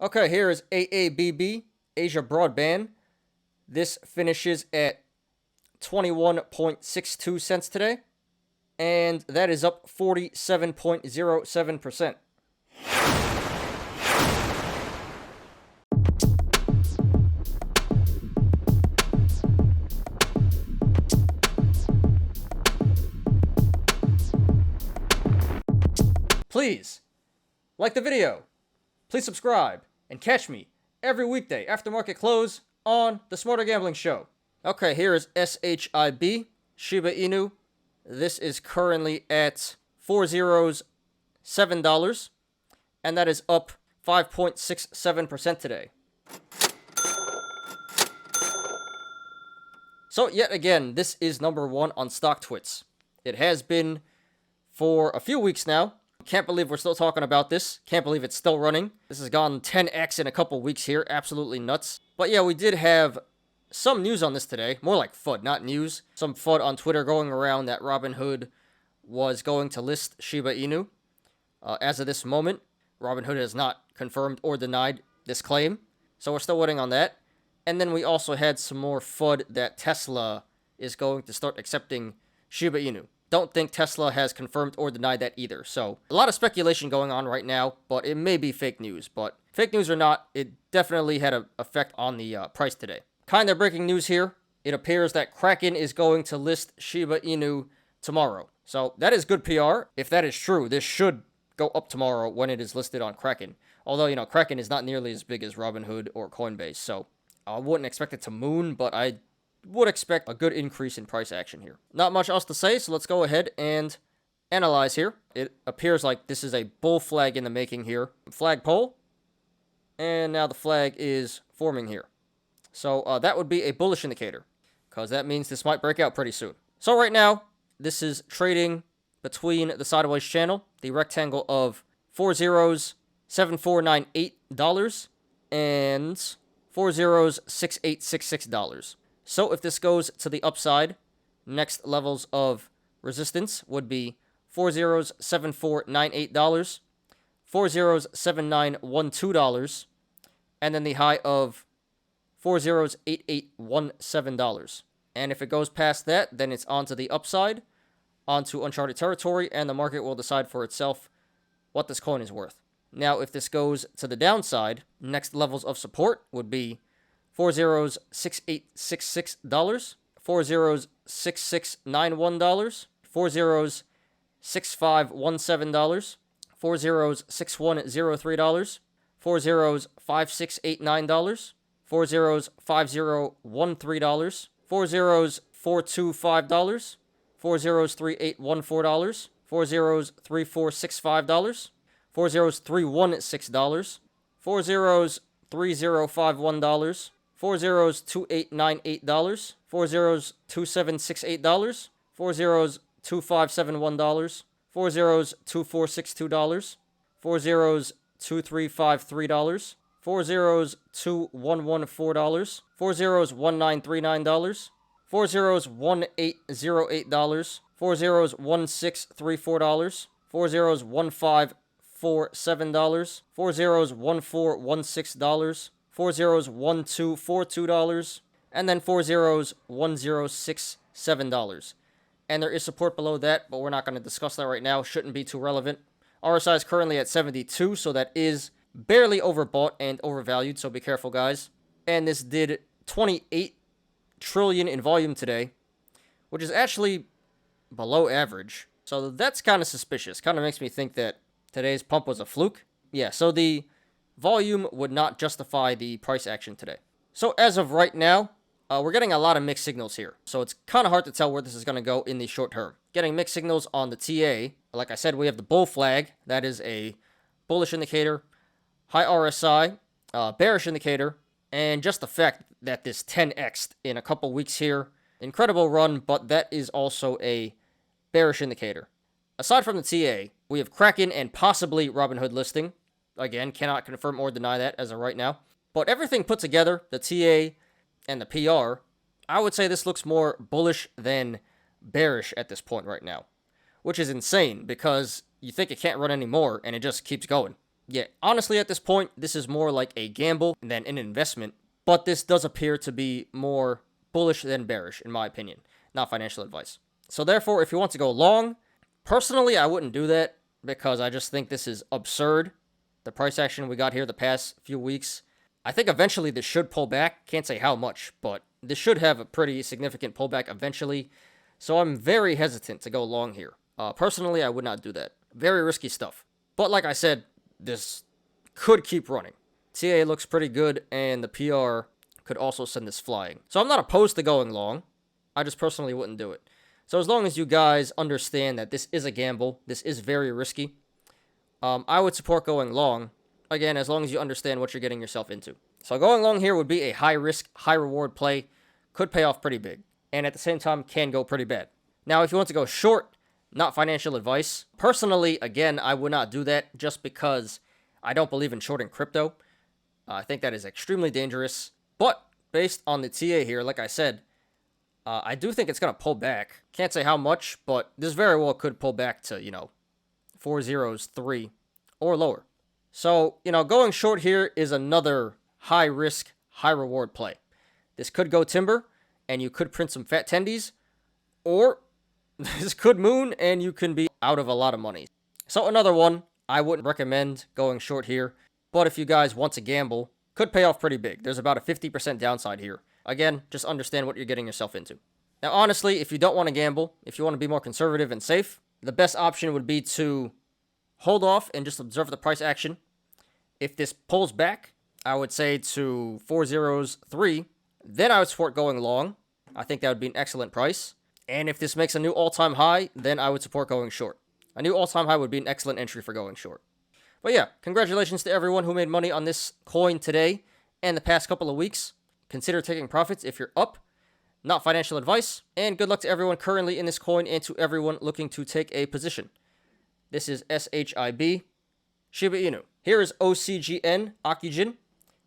Okay, here is AABB, Asia Broadband. This finishes at 21.62 cents today, and that is up 47.07%. Please like the video, please subscribe, and catch me every weekday after market close on the Smarter Gambling Show. Okay, here is SHIB Shiba Inu. This is currently at $4.07, and that is up 5.67% today. So yet again, this is number one on StockTwits. It has been for a few weeks now. Can't believe we're still talking about this. Can't believe it's still running. This has gone 10x in a couple weeks here. Absolutely nuts. But yeah, we did have some news on this today. More like FUD, not news. Some FUD on Twitter going around that Robinhood was going to list Shiba Inu. As of this moment, Robinhood has not confirmed or denied this claim. So we're still waiting on that. And then we also had some more FUD that Tesla is going to start accepting Shiba Inu. Don't think Tesla has confirmed or denied that either. So a lot of speculation going on right now, but it may be fake news. But fake news or not, it definitely had an effect on the price today. Kind of breaking news here. It appears that Kraken is going to list Shiba Inu tomorrow. So that is good PR. If that is true, this should go up tomorrow when it is listed on Kraken. Although, you know, Kraken is not nearly as big as Robinhood or Coinbase. So I wouldn't expect it to moon, but I would expect a good increase in price action here. Not much else to say, so let's go ahead and analyze here. It appears like this is a bull flag in the making here. Flagpole, and now the flag is forming here. So that would be a bullish indicator, because that means this might break out pretty soon. So right now, this is trading between the sideways channel, the rectangle of $4.7498 and $4.6866. So if this goes to the upside, next levels of resistance would be $4.7498, $4.7912, and then the high of $4.8817. And if it goes past that, then it's onto the upside, onto uncharted territory, and the market will decide for itself what this coin is worth. Now, if this goes to the downside, next levels of support would be $4.6866, $4.6691, $4.6517, $4.6103, $4.5689, $4.5013, $4.425, $4.3814, $4.3465, $4.3116, $4.3051, $4.2898, $4.2768, $4.2571, $4.2462, $4.2353, $4.2114, $4.1939, $4.1808, $4.1634, $4.1547, $4.1416, $4.1242, and then $4.1067. And there is support below that, but we're not going to discuss that right now. Shouldn't be too relevant. RSI is currently at 72, so that is barely overbought and overvalued, so be careful, guys. And this did 28 trillion in volume today, which is actually below average. So that's kind of suspicious. Kind of makes me think that today's pump was a fluke. Yeah, so the volume would not justify the price action today. So as of right now, we're getting a lot of mixed signals here. So it's kind of hard to tell where this is going to go in the short term. Getting mixed signals on the TA. Like I said, we have the bull flag. That is a bullish indicator. High RSI, bearish indicator. And just the fact that this 10x'd in a couple weeks here. Incredible run, but that is also a bearish indicator. Aside from the TA, we have Kraken and possibly Robinhood listing. Again, cannot confirm or deny that as of right now. But everything put together, the TA and the PR, I would say this looks more bullish than bearish at this point right now. Which is insane, because you think it can't run anymore, and it just keeps going. yeah, honestly, at this point, this is more like a gamble than an investment, but this does appear to be more bullish than bearish, in my opinion, not financial advice. So therefore, if you want to go long, personally, I wouldn't do that because I just think this is absurd. The price action we got here the past few weeks, I think eventually this should pull back. Can't say how much, but this should have a pretty significant pullback eventually. So I'm very hesitant to go long here. Personally, I would not do that. Very risky stuff. But like I said, this could keep running. TA looks pretty good, and the PR could also send this flying. So I'm not opposed to going long. I just personally wouldn't do it. So as long as you guys understand that this is a gamble, this is very risky, I would support going long. Again, as long as you understand what you're getting yourself into. So going long here would be a high risk, high reward play. Could pay off pretty big. And at the same time, can go pretty bad. Now, if you want to go short, not financial advice. Personally, again, I would not do that just because I don't believe in shorting crypto. I think that is extremely dangerous. But based on the TA here, like I said, I do think it's going to pull back. Can't say how much, but this very well could pull back to, 4 zeros, 3, or lower. So, going short here is another high risk, high reward play. This could go timber, and you could print some fat tendies, or this could moon, and you can be out of a lot of money. So another one, I wouldn't recommend going short here, but if you guys want to gamble, could pay off pretty big. There's about a 50% downside here. Again, just understand what you're getting yourself into. Now, honestly, if you don't want to gamble, if you want to be more conservative and safe, the best option would be to hold off and just observe the price action. If this pulls back, I would say to 4 zeros, 3, then I would support going long. I think that would be an excellent price. And if this makes a new all-time high, then I would support going short. A new all-time high would be an excellent entry for going short. But yeah, congratulations to everyone who made money on this coin today and the past couple of weeks. Consider taking profits if you're up. Not financial advice. And good luck to everyone currently in this coin and to everyone looking to take a position. This is SHIB Shiba Inu. Here is OCGN Ocugen.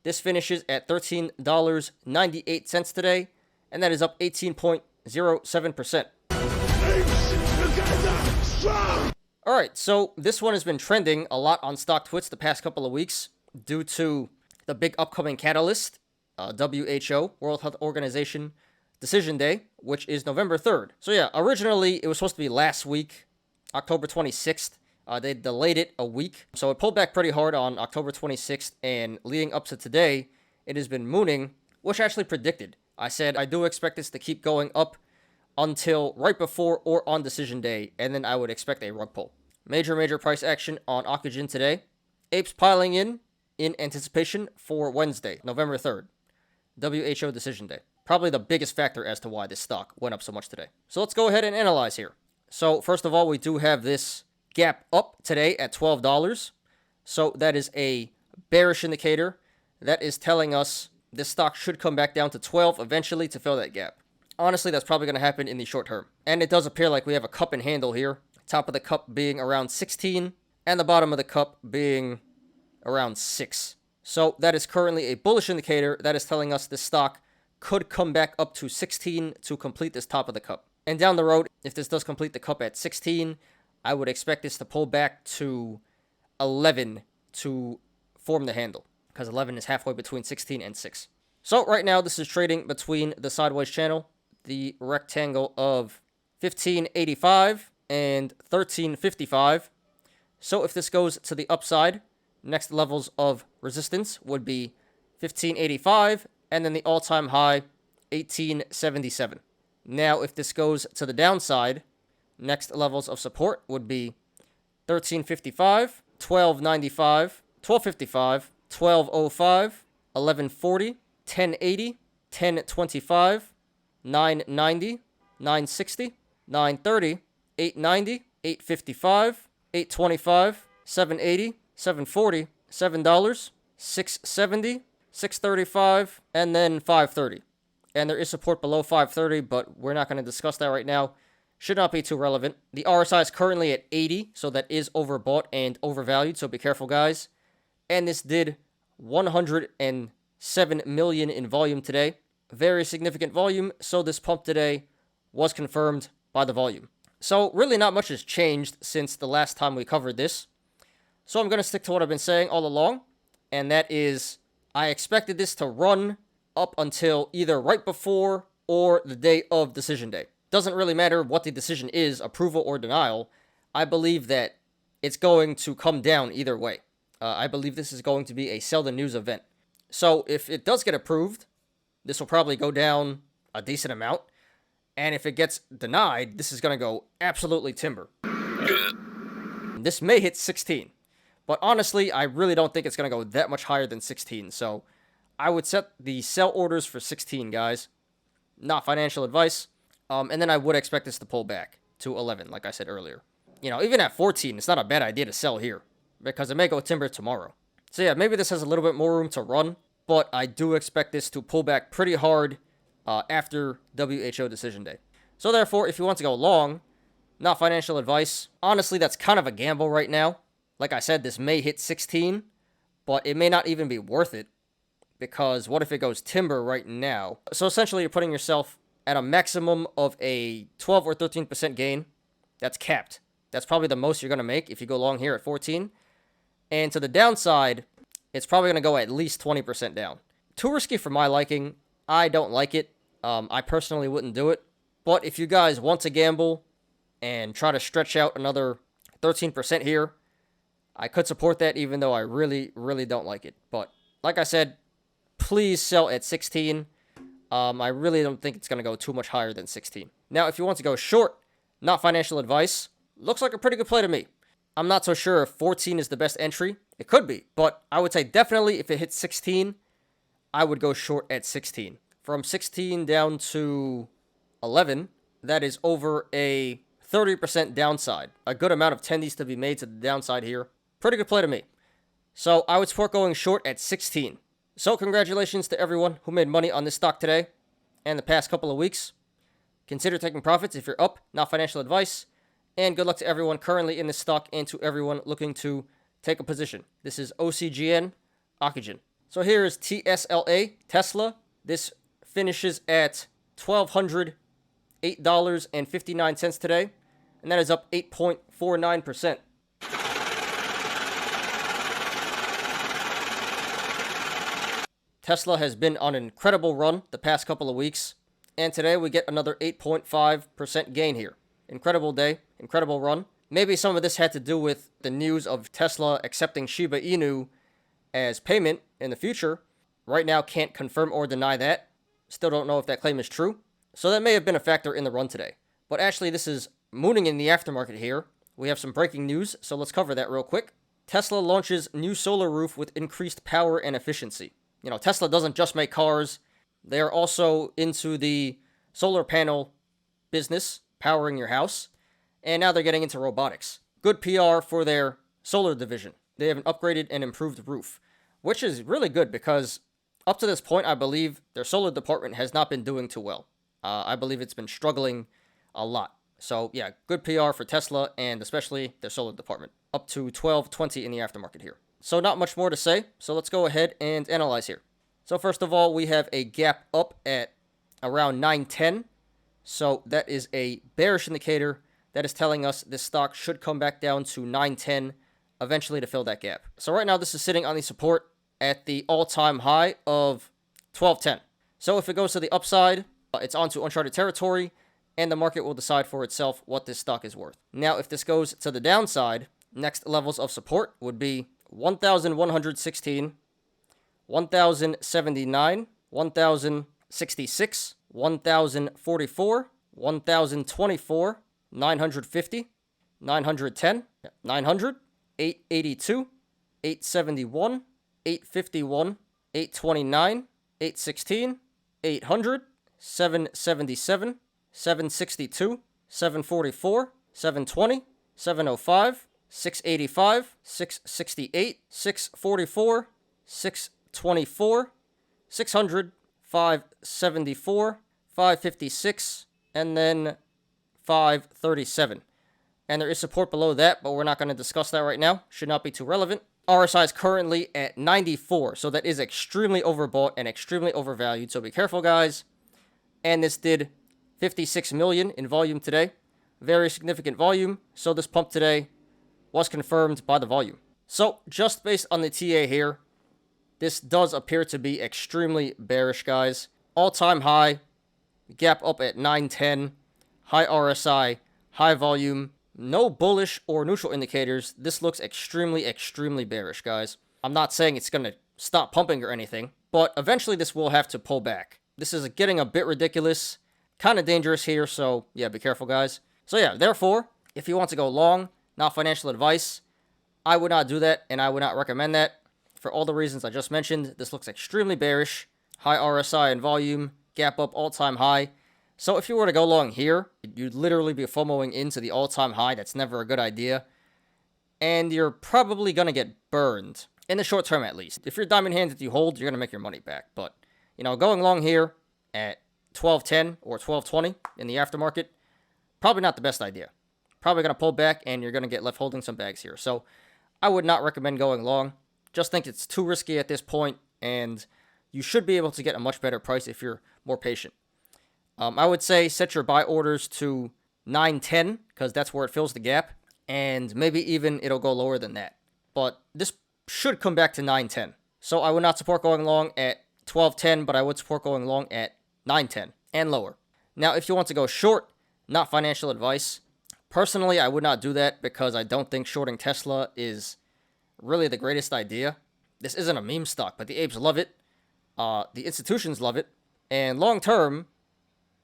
This finishes at $13.98 today, and that is up 18.07%. Alright, so this one has been trending a lot on StockTwits the past couple of weeks due to the big upcoming catalyst, WHO, World Health Organization Decision Day, which is November 3rd. So yeah, originally it was supposed to be last week, October 26th. They delayed it a week, so it pulled back pretty hard on October 26th, and leading up to today, it has been mooning, which I actually predicted. I said I do expect this to keep going up until right before or on decision day, and then I would expect a rug pull. Major price action on Ocugen today. Apes piling in anticipation for Wednesday, November 3rd, WHO decision day. Probably the biggest factor as to why this stock went up so much today. So let's go ahead and analyze here. So first of all, we do have this gap up today at $12. So that is a bearish indicator. That is telling us this stock should come back down to 12 eventually to fill that gap. Honestly, that's probably going to happen in the short term. And it does appear like we have a cup and handle here. Top of the cup being around 16 and the bottom of the cup being around 6. So that is currently a bullish indicator. That is telling us this stock could come back up to 16 to complete this top of the cup. And down the road, if this does complete the cup at 16, I would expect this to pull back to 11 to form the handle, because 11 is halfway between 16 and 6. So right now, this is trading between the sideways channel, the rectangle of 1585 and 1355. So if this goes to the upside, next levels of resistance would be 1585 and then the all-time high 1877. Now if this goes to the downside, next levels of support would be 1355, 1295, 1255, 1205, 1140, 1080, 1025, 990, 960, 930, 890, 855, 825, 780, 740, $7, 670, 635, and then 530. And there is support below 530, but we're not going to discuss that right now. Should not be too relevant. The RSI is currently at 80, so that is overbought and overvalued, so be careful, guys. And this did 107 million in volume today. Very significant volume, so this pump today was confirmed by the volume. So really not much has changed since the last time we covered this. So I'm going to stick to what I've been saying all along, and that is I expected this to run up until either right before or the day of decision day. Doesn't really matter what the decision is, approval or denial. I believe that it's going to come down either way. I believe this is going to be a sell the news event. So if it does get approved, this will probably go down a decent amount. And if it gets denied, this is going to go absolutely timber. This may hit 16. But honestly, I really don't think it's going to go that much higher than 16. So I would set the sell orders for 16, guys. Not financial advice. And then I would expect this to pull back to 11, like I said earlier. You know, even at 14, it's not a bad idea to sell here, because it may go timber tomorrow. So yeah, maybe this has a little bit more room to run, but I do expect this to pull back pretty hard after WHO decision day. So therefore, if you want to go long, not financial advice, honestly, that's kind of a gamble right now. Like I said, this may hit 16, but it may not even be worth it, because what if it goes timber right now? So essentially, you're putting yourself at a maximum of a 12 or 13% gain. That's capped. That's probably the most you're going to make if you go long here at 14. And to the downside, it's probably going to go at least 20% down. Too risky for my liking. I don't like it. I personally wouldn't do it. But if you guys want to gamble and try to stretch out another 13% here, I could support that, even though I really, really don't like it. But like I said, please sell at 16. I really don't think it's going to go too much higher than 16. Now, if you want to go short, not financial advice, looks like a pretty good play to me. I'm not so sure if 14 is the best entry. It could be, but I would say definitely if it hits 16, I would go short at 16. From 16 down to 11, that is over a 30% downside. A good amount of tendies to be made to the downside here. Pretty good play to me. So I would support going short at 16. So congratulations to everyone who made money on this stock today and the past couple of weeks. Consider taking profits if you're up, not financial advice. And good luck to everyone currently in this stock and to everyone looking to take a position. This is OCGN Ocugen. So here is TSLA Tesla. This finishes at $1,208.59 today, and that is up 8.49%. Tesla has been on an incredible run the past couple of weeks, and today we get another 8.5% gain here. Incredible day, incredible run. Maybe some of this had to do with the news of Tesla accepting Shiba Inu as payment in the future. Right now, can't confirm or deny that. Still don't know if that claim is true. So that may have been a factor in the run today. But actually, this is mooning in the aftermarket here. We have some breaking news, so let's cover that real quick. Tesla launches new solar roof with increased power and efficiency. You know, Tesla doesn't just make cars. They are also into the solar panel business, powering your house. And now they're getting into robotics. Good PR for their solar division. They have an upgraded and improved roof, which is really good because up to this point, I believe their solar department has not been doing too well. I believe it's been struggling a lot. So yeah, good PR for Tesla and especially their solar department. Up to 12.20 in the aftermarket here. So not much more to say. So let's go ahead and analyze here. So first of all, we have a gap up at around 910. So that is a bearish indicator that is telling us this stock should come back down to 910 eventually to fill that gap. So right now this is sitting on the support at the all-time high of 1210. So if it goes to the upside, it's onto uncharted territory, and the market will decide for itself what this stock is worth. Now, if this goes to the downside, next levels of support would be 1,116, 1,079, 1,066, 1,044, 1,024, 950, 910, 900, 882, 871, 851, 829, 816, 800, 777, 762, 744, 720, 705, 685, 668, 644, 624, 600, 574, 556, and then 537. And there is support below that, but we're not going to discuss that right now. Should not be too relevant. RSI is currently at 94, so that is extremely overbought and extremely overvalued, so be careful, guys. And this did 56 million in volume today. Very significant volume, so this pump today was confirmed by the volume. So, just based on the TA here, this does appear to be extremely bearish, guys. All-time high, gap up at 910, high RSI, high volume, no bullish or neutral indicators. This looks extremely, extremely bearish, guys. I'm not saying it's going to stop pumping or anything, but eventually this will have to pull back. This is getting a bit ridiculous, kind of dangerous here, so yeah, be careful, guys. So yeah, therefore, if you want to go long, not financial advice, I would not do that, and I would not recommend that. For all the reasons I just mentioned, this looks extremely bearish. High RSI and volume, gap up all-time high. So if you were to go long here, you'd literally be FOMOing into the all-time high. That's never a good idea. And you're probably going to get burned, in the short term at least. If you're diamond hands that you hold, you're going to make your money back. But, you know, going long here at 12.10 or 12.20 in the aftermarket, probably not the best idea. Probably going to pull back, and you're going to get left holding some bags here. So I would not recommend going long. Just think it's too risky at this point, and you should be able to get a much better price if you're more patient. I would say set your buy orders to 9.10 because that's where it fills the gap, and maybe even it'll go lower than that. But this should come back to 9.10. So I would not support going long at 12.10, but I would support going long at 9.10 and lower. Now, if you want to go short, not financial advice, personally, I would not do that because I don't think shorting Tesla is really the greatest idea. This isn't a meme stock, but the apes love it. The institutions love it. And long term,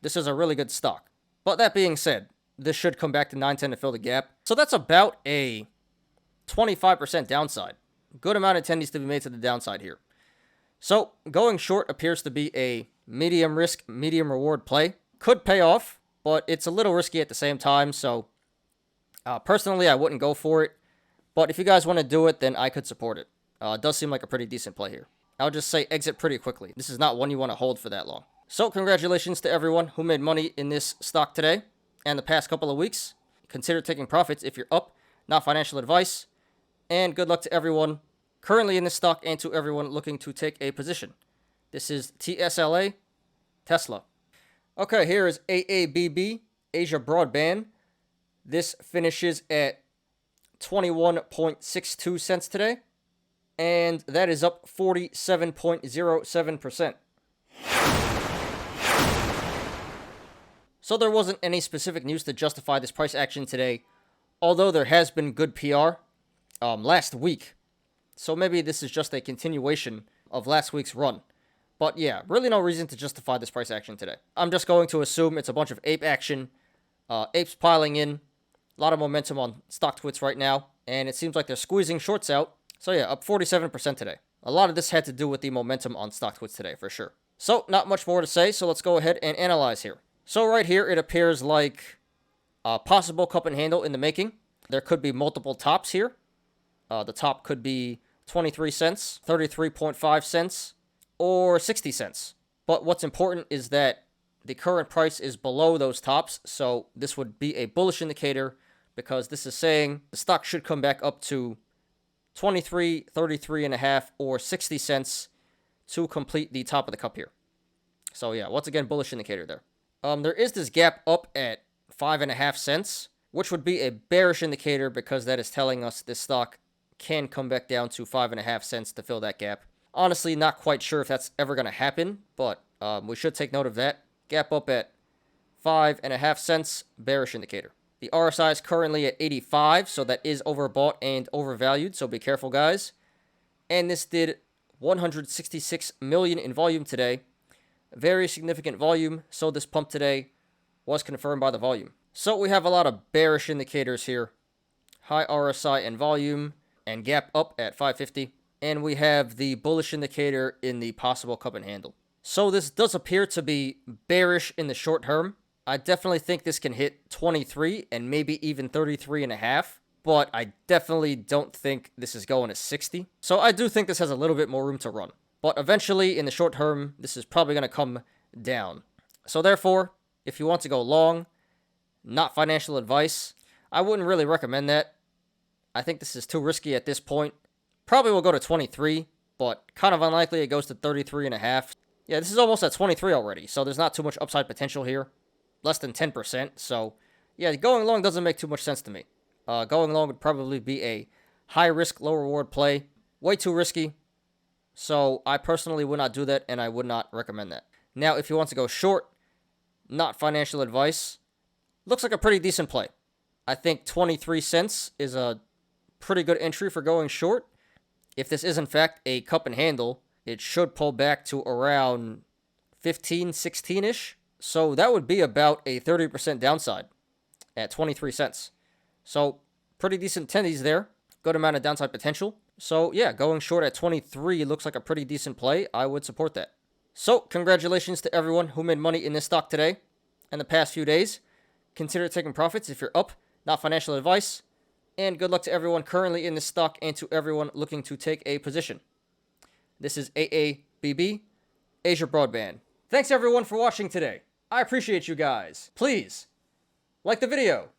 this is a really good stock. But that being said, this should come back to 9.10 to fill the gap. So that's about a 25% downside. Good amount of tendies to be made to the downside here. So going short appears to be a medium risk, medium reward play. Could pay off, but it's a little risky at the same time. So personally, I wouldn't go for it. But if you guys want to do it, then I could support it. It does seem like a pretty decent play here. I'll just say exit pretty quickly. This is not one you want to hold for that long. So congratulations to everyone who made money in this stock today and the past couple of weeks. Consider taking profits if you're up, not financial advice. And good luck to everyone currently in this stock and to everyone looking to take a position. This is TSLA Tesla. Okay, here is AABB, Asia Broadband. This finishes at 21.62 cents today, and that is up 47.07%. So there wasn't any specific news to justify this price action today, although there has been good PR last week. So maybe this is just a continuation of last week's run. But yeah, really no reason to justify this price action today. I'm just going to assume it's a bunch of ape action, apes piling in, a lot of momentum on StockTwits right now, and it seems like they're squeezing shorts out. So yeah, up 47% today. A lot of this had to do with the momentum on StockTwits today, for sure. So, not much more to say, so let's go ahead and analyze here. So right here, it appears like a possible cup and handle in the making. There could be multiple tops here. The top could be 23 cents, 33.5 cents, or 60 cents. But what's important is that the current price is below those tops, so this would be a bullish indicator because this is saying the stock should come back up to 23, 33.5, or 60 cents to complete the top of the cup here. So yeah, once again, bullish indicator there. There is this gap up at 5.5 cents, which would be a bearish indicator because that is telling us this stock can come back down to 5.5 cents to fill that gap. Honestly, not quite sure if that's ever going to happen, but we should take note of that. Gap up at 5.5 cents, bearish indicator. The RSI is currently at 85, so that is overbought and overvalued, so be careful, guys. And this did 166 million in volume today. Very significant volume, so this pump today was confirmed by the volume. So we have a lot of bearish indicators here. High RSI and volume, and gap up at 550. And we have the bullish indicator in the possible cup and handle. So this does appear to be bearish in the short term. I definitely think this can hit 23 and maybe even 33.5. But I definitely don't think this is going to 60. So I do think this has a little bit more room to run. But eventually, in the short term, this is probably going to come down. So therefore, if you want to go long, not financial advice, I wouldn't really recommend that. I think this is too risky at this point. Probably will go to 23, but kind of unlikely it goes to 33.5. Yeah, this is almost at 23 already, so there's not too much upside potential here. Less than 10%, so yeah, going long doesn't make too much sense to me. Going long would probably be a high risk, low reward play. Way too risky. So I personally would not do that, and I would not recommend that. Now, if you want to go short, not financial advice, looks like a pretty decent play. I think 23 cents is a pretty good entry for going short. If this is in fact a cup and handle, it should pull back to around 15, 16-ish. So that would be about a 30% downside at 23 cents. So pretty decent tendies there. Good amount of downside potential. So yeah, going short at 23 looks like a pretty decent play. I would support that. So congratulations to everyone who made money in this stock today and the past few days. Consider taking profits if you're up, not financial advice. And good luck to everyone currently in this stock and to everyone looking to take a position. This is AABB, Asia Broadband. Thanks everyone for watching today. I appreciate you guys. Please like the video.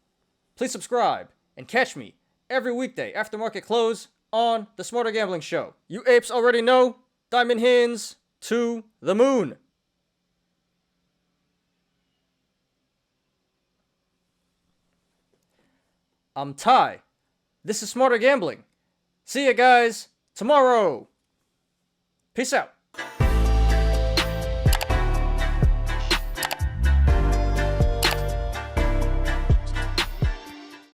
Please subscribe and catch me every weekday after market close on the Smarter Gambling Show. You apes already know, diamond hands to the moon. I'm Ty. This is Smarter Gambling. See ya guys tomorrow. Peace out.